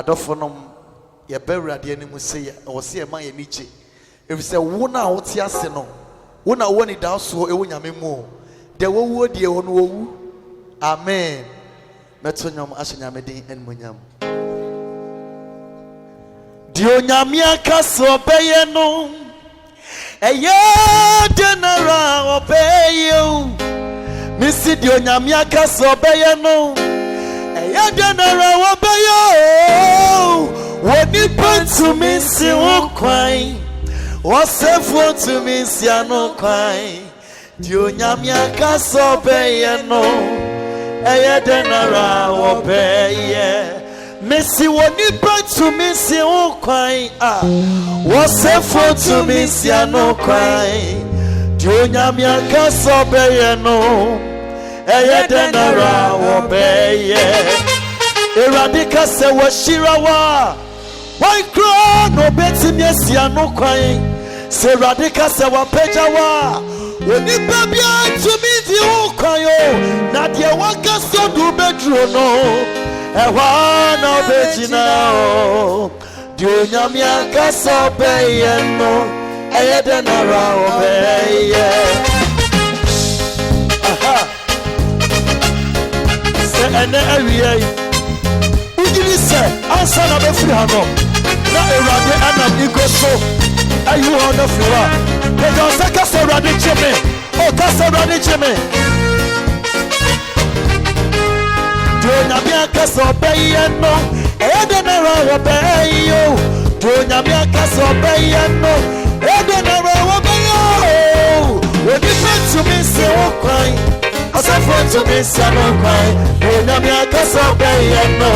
adɔfonom ye bewrade anim say o se ma ye niche if say wo na wo te ase no wo na wo ni da so e wo nyame mu de wo wo die wo no wo amen meto nyam ahyenyame din enmunyam di onyame akaso beye no eye denara obeyo misi di onyame akaso beye no eye denara obeyo woni pantu misi okwan wasefo to misi anokwan di onyame akaso beye no eye denara obeye Missy woni pantu misi okwan wasefo to misi anokwan di onyame akaso beye no eye denara obeye eradika se washirawa why crown no beti misi anokwan se radika se wapejawa woni babia to misi okwan yo na de wakaso do bedro no ewa no betina o di onyame akaso beye no eye denara obeye aha se ene awie ujiri se ansa na be free hano na erade anam ikoso ayu ono fira e don se ka se erade cheme o ka se erade cheme Onyame akaso beye no edenara obeyo Onyame akaso beye no edenara obeyo Odi pentu mi se okwan asafo to mi se okwan Onyame akaso beye no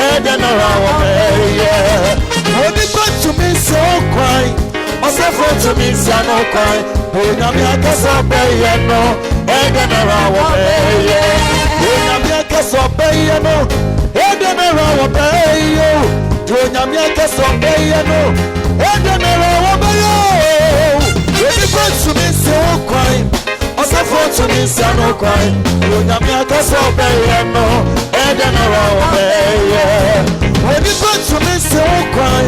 edenara obeyo Odi pentu mi se okwan asafo to mi se okwan Onyame akaso beye no edenara obeyo Onyame akaso beye no edenara obeyo Onyame akaso beye no edenara obeyo Odi pentu mi se okwan asafo to mi se okwan Onyame akaso beye no edenara obeyo Odi pentu mi se okwan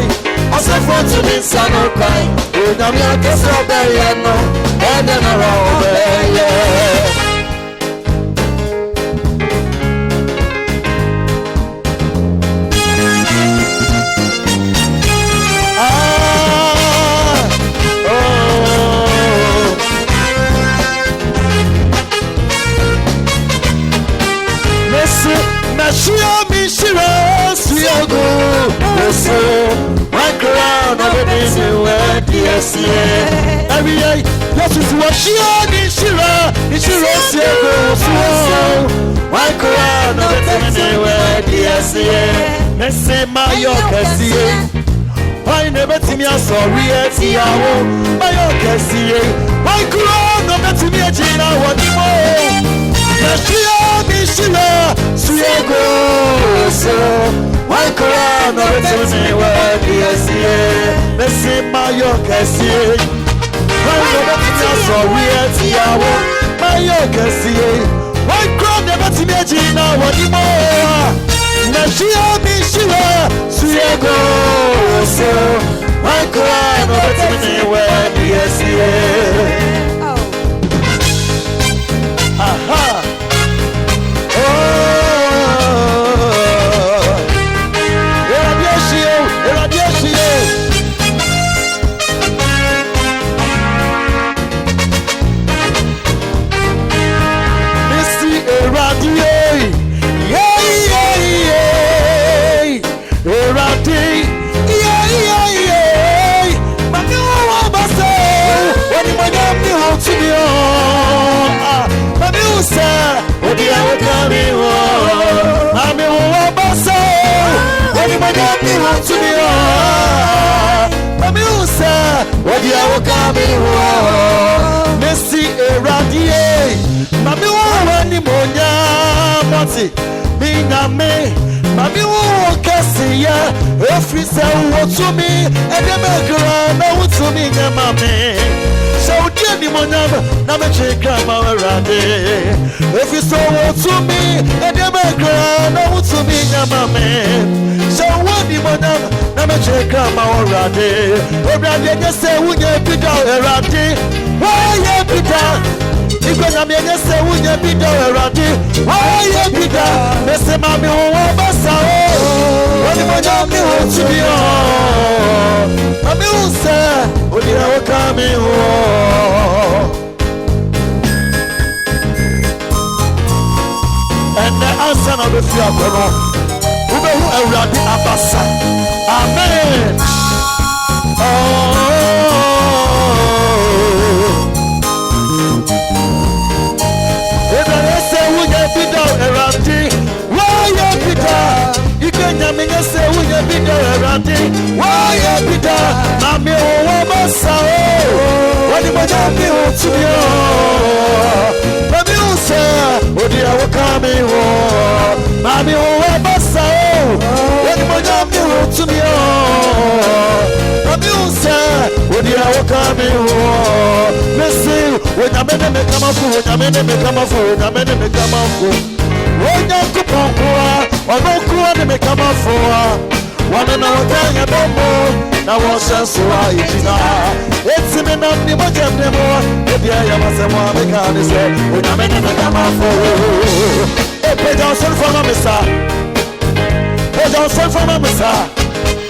asafo to mi se okwan Onyame akaso beye no edenara obeyo Shia mi shira siago so my crown of this word yes every day yes is what shia mi shira siago so my crown of this word yes Messi mayo kasi why never to me sorry etiawo mayo kasi my crown of this me jina wonimo Shia mi shira siago so my crown of the world yes Messi mayo kasi why never to me sorry etiawo mayo kasi my crown never to me jina wonimo Shia mi shira siago so my crown of the world yes aha Messi eradie mami wo ni monya moti miname mami wo kasiya efrise wo to me edemegra na wo to me nyamame Saudi ni monya na me cheka ma erade efrise wo to me edemegra na wo to me nyamame so wo ni grandma already. Obrade just say we get bid out already. Why you bid out? Because I'm just say we get bid out already. Why you bid out? Mr. Mammy, oh, Bassa. What do you want to be on? I'm you, sir. What do you coming home? And the answer of the fear. Already Abasa. Amen. Oh. If I say we get bid out already, why you bid out? You can't say we get bid out already. Why you bid out? Mami, oh, Abasa. What do you want to be? Mami, oh, sir. What do you want coming home? Mami, oh, Abasa. When you to me, when you are coming home, Missy, when I'm in the come of food, I'm in the come of food, I'm in the come of food. When you cook on or no cool, they may come of food. One another thing about more, now what's just so I it's in the name of them more. If you have a one, they can't say, when I'm in the come of food. Hey, pay down some from a missa. Don't send from a massa.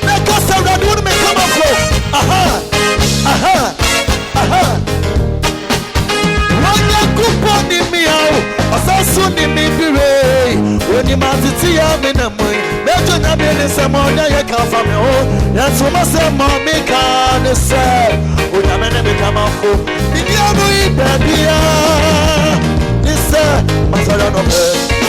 Make us sound that would make come up for. Aha, aha, aha. One year coupon in me out, a soon in me be ray. When you must see I'm in a way, Major Namin is a money you come from your own. That's what I say, Mommy can't say. When I'm in a become a fool. In your way, baby, this Master of her.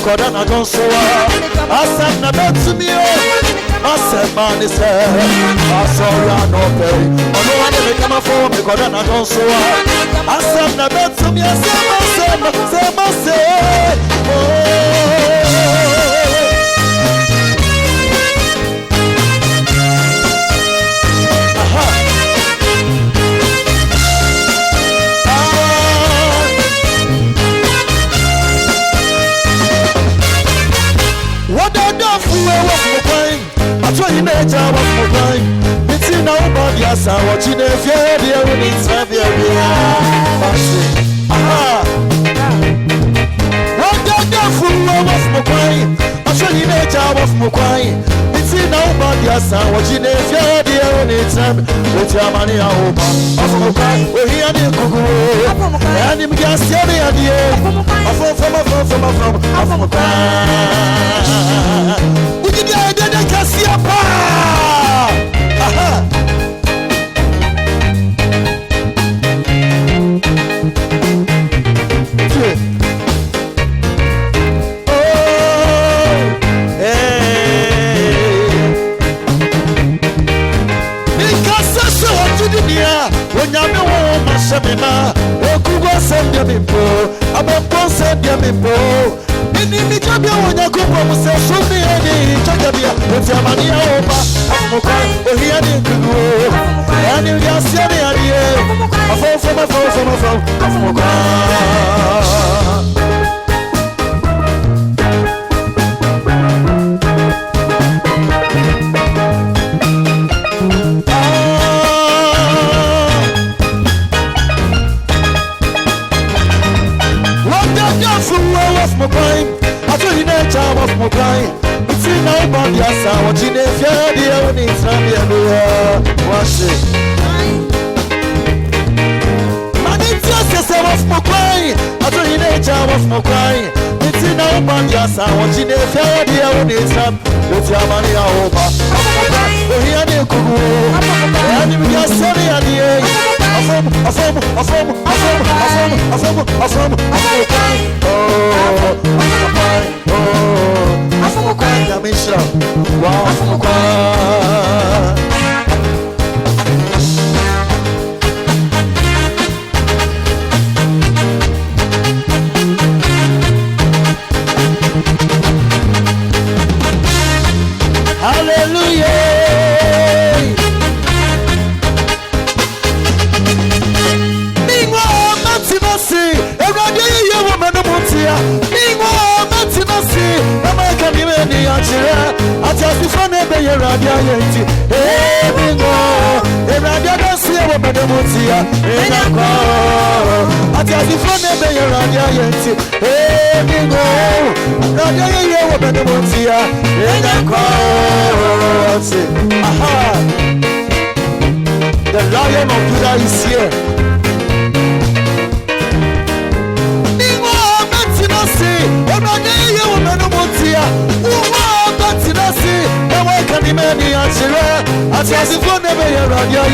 God and I don't say I said never to me. I said man is there. I saw you no pay. I know I never come for me. God and I don't say I said never to me. I said job of my time. It's in our body as I watch in a fair dear when it's heavy. Aha. What the fool of my crying? I'm sure you made a job of my crying. It's in our body as I watch in a fair dear when it's heavy. With your money, I hope I'm okay. We're here in Kuku. And him just tell me at the end. I'm from a cry. Would you get a cassia? Aha! Oh, hey! Because I saw to the near when I'm a woman, Shamima, or Kuba send them in po, about send them in po. Ni job ya wonya kupo muse shumi eni chakabia utia mani ya oba afuka ohia ni kugu yani ya siani aliye afuka afuka of my time, it's in our body as I watch in a fair deal when it's not the wash it. Man, it's just a set of my crying. I don't need a job of my crying. It's in our body as I watch in a fair deal when it's not with your money over. Oh, here they go. And we are sorry at the end. Hallelujah. ye radia yenti bingo e radia do see wo bedemutia enako ati asifone be ye radia yenti bingo radia ye wo bedemutia enako aha the Lion of Judah is here. Bingo betinasi e radia ye wo bedemutia Tinasi, the way can be many answer. As I was born, never hear on your